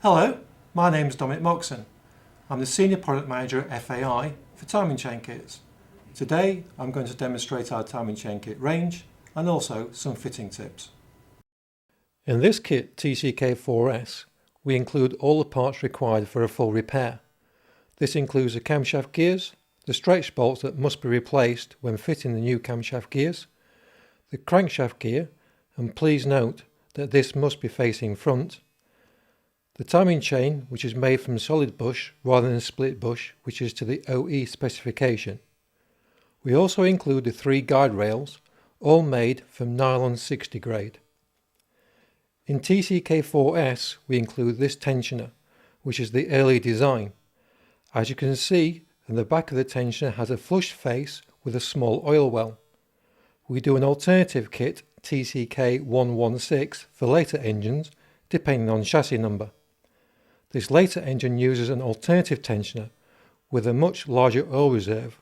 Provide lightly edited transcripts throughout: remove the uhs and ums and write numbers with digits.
Hello, my name is Dominic Moxon. I'm the Senior Product Manager at FAI for timing chain kits. Today I'm going to demonstrate our timing chain kit range and also some fitting tips. In this kit TCK4S we include all the parts required for a full repair. This includes the camshaft gears, the stretch bolts that must be replaced when fitting the new camshaft gears, the crankshaft gear, and please note that this must be facing front, the timing chain, which is made from solid bush rather than split bush, which is to the OE specification. We also include the 3 guide rails, all made from nylon 60 grade. In TCK4S we include this tensioner, which is the early design. As you can see, the back of the tensioner has a flush face with a small oil well. We do an alternative kit TCK116 for later engines, depending on chassis number. This later engine uses an alternative tensioner with a much larger oil reserve,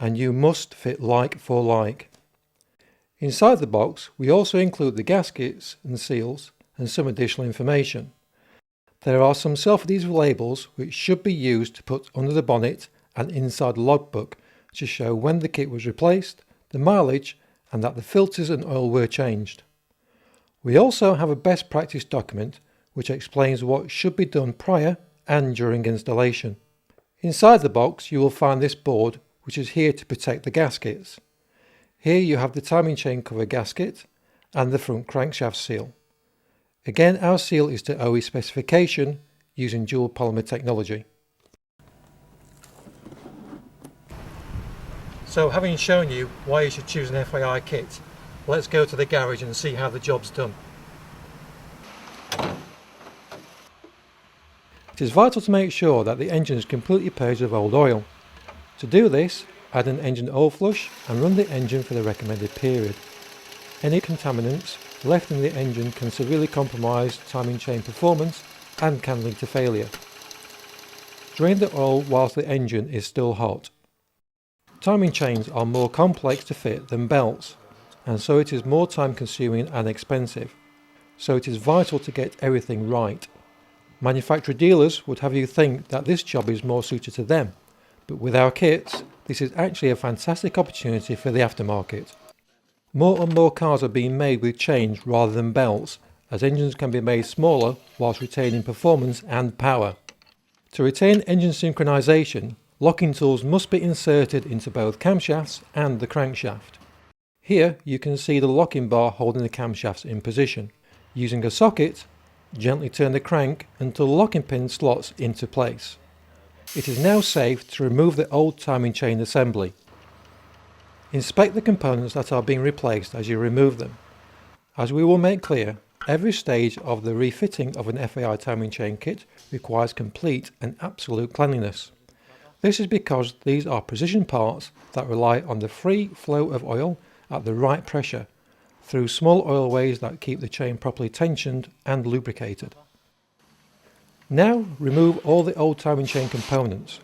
and you must fit like for like. Inside the box we also include the gaskets and seals and some additional information. There are some self-adhesive labels which should be used to put under the bonnet and inside the logbook to show when the kit was replaced, the mileage, and that the filters and oil were changed. We also have a best practice document which explains what should be done prior and during installation. Inside the box you will find this board, which is here to protect the gaskets. Here you have the timing chain cover gasket and the front crankshaft seal. Again, our seal is to OE specification using dual polymer technology. So having shown you why you should choose an FAI kit, let's go to the garage and see how the job's done. It is vital to make sure that the engine is completely purged of old oil. To do this, add an engine oil flush and run the engine for the recommended period. Any contaminants left in the engine can severely compromise timing chain performance and can lead to failure. Drain the oil whilst the engine is still hot. Timing chains are more complex to fit than belts, and so it is more time consuming and expensive. So it is vital to get everything right. Manufacturer dealers would have you think that this job is more suited to them, but with our kits, this is actually a fantastic opportunity for the aftermarket. More and more cars are being made with chains rather than belts, as engines can be made smaller whilst retaining performance and power. To retain engine synchronization, locking tools must be inserted into both camshafts and the crankshaft. Here you can see the locking bar holding the camshafts in position. Using a socket, gently turn the crank until the locking pin slots into place. It is now safe to remove the old timing chain assembly. Inspect the components that are being replaced as you remove them. As we will make clear, every stage of the refitting of an FAI timing chain kit requires complete and absolute cleanliness. This is because these are precision parts that rely on the free flow of oil at the right pressure through small oilways that keep the chain properly tensioned and lubricated. Now remove all the old timing chain components,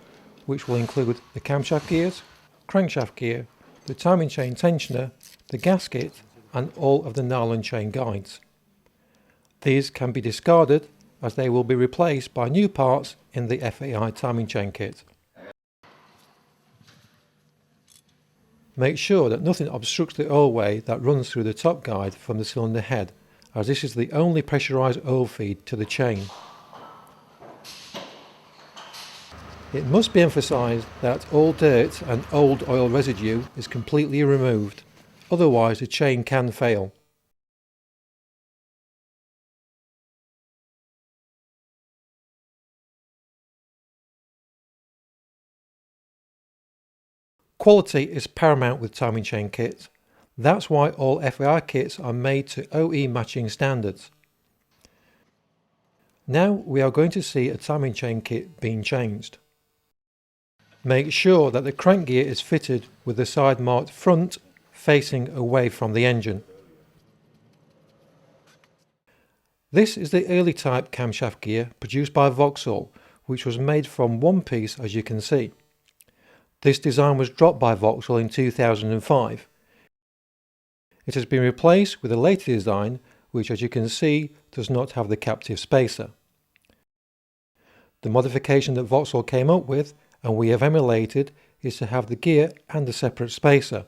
which will include the camshaft gears, crankshaft gear, the timing chain tensioner, the gasket, and all of the nylon chain guides. These can be discarded as they will be replaced by new parts in the FAI timing chain kit. Make sure that nothing obstructs the oilway that runs through the top guide from the cylinder head, as this is the only pressurised oil feed to the chain. It must be emphasised that all dirt and old oil residue is completely removed, otherwise the chain can fail. Quality is paramount with timing chain kits. That's why all FAI kits are made to OE matching standards. Now we are going to see a timing chain kit being changed. Make sure that the crank gear is fitted with the side marked front facing away from the engine. This is the early type camshaft gear produced by Vauxhall, which was made from one piece, as you can see. This design was dropped by Vauxhall in 2005. It has been replaced with a later design which, as you can see, does not have the captive spacer. The modification that Vauxhall came up with, and we have emulated, is to have the gear and a separate spacer.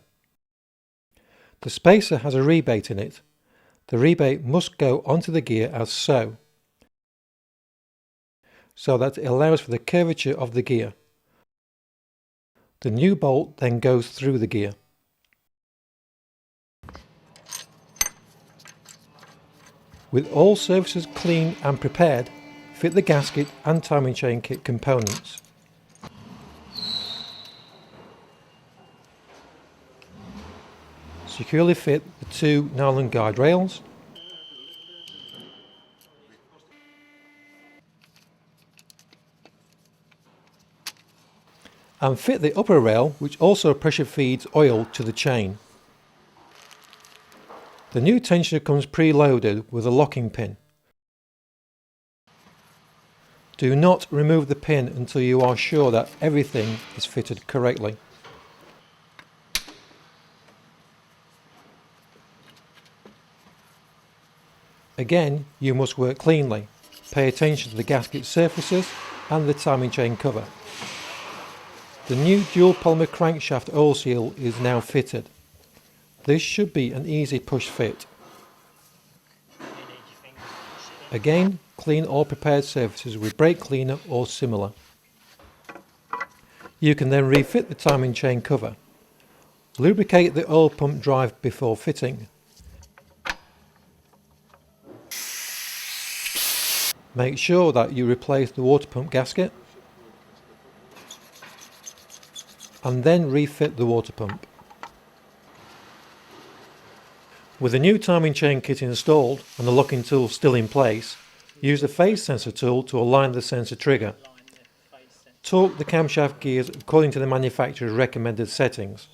The spacer has a rebate in it. The rebate must go onto the gear as so that it allows for the curvature of the gear. The new bolt then goes through the gear. With all surfaces clean and prepared, fit the gasket and timing chain kit components. Securely fit the two nylon guide rails. And fit the upper rail, which also pressure feeds oil to the chain. The new tensioner comes preloaded with a locking pin. Do not remove the pin until you are sure that everything is fitted correctly. Again, you must work cleanly. Pay attention to the gasket surfaces and the timing chain cover. The new dual polymer crankshaft oil seal is now fitted. This should be an easy push fit. Again, clean all prepared surfaces with brake cleaner or similar. You can then refit the timing chain cover. Lubricate the oil pump drive before fitting. Make sure that you replace the water pump gasket and then refit the water pump. With the new timing chain kit installed and the locking tool still in place, use the phase sensor tool to align the sensor trigger. Torque the camshaft gears according to the manufacturer's recommended settings.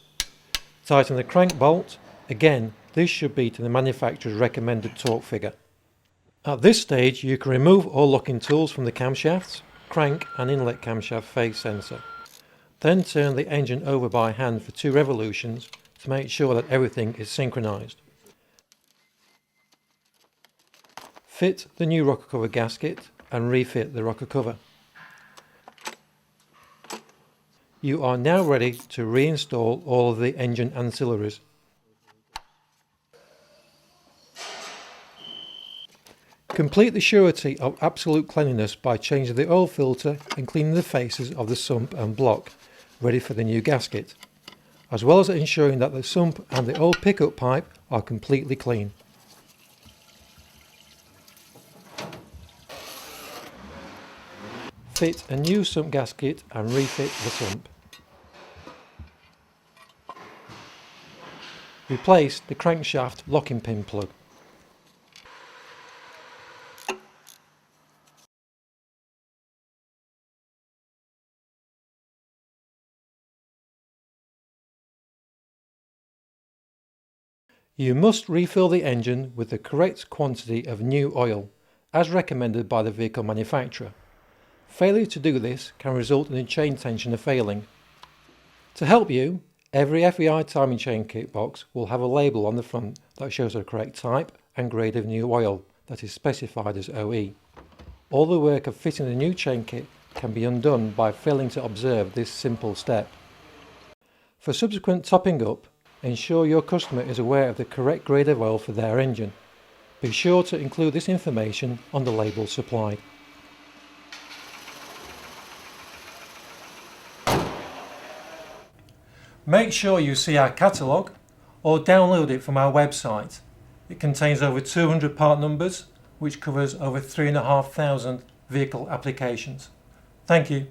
Tighten the crank bolt. Again, this should be to the manufacturer's recommended torque figure. At this stage, you can remove all locking tools from the camshafts, crank and inlet camshaft phase sensor. Then turn the engine over by hand for 2 revolutions to make sure that everything is synchronized. Fit the new rocker cover gasket and refit the rocker cover. You are now ready to reinstall all of the engine ancillaries. Complete the surety of absolute cleanliness by changing the oil filter and cleaning the faces of the sump and block, ready for the new gasket, as well as ensuring that the sump and the oil pickup pipe are completely clean. Fit a new sump gasket and refit the sump. Replace the crankshaft locking pin plug. You must refill the engine with the correct quantity of new oil, as recommended by the vehicle manufacturer. Failure to do this can result in the chain tensioner failing. To help you, every FAI timing chain kit box will have a label on the front that shows the correct type and grade of new oil that is specified as OE. All the work of fitting the new chain kit can be undone by failing to observe this simple step. For subsequent topping up, ensure your customer is aware of the correct grade of oil for their engine. Be sure to include this information on the label supplied. Make sure you see our catalogue or download it from our website. It contains over 200 part numbers, which covers over 3,500 vehicle applications. Thank you.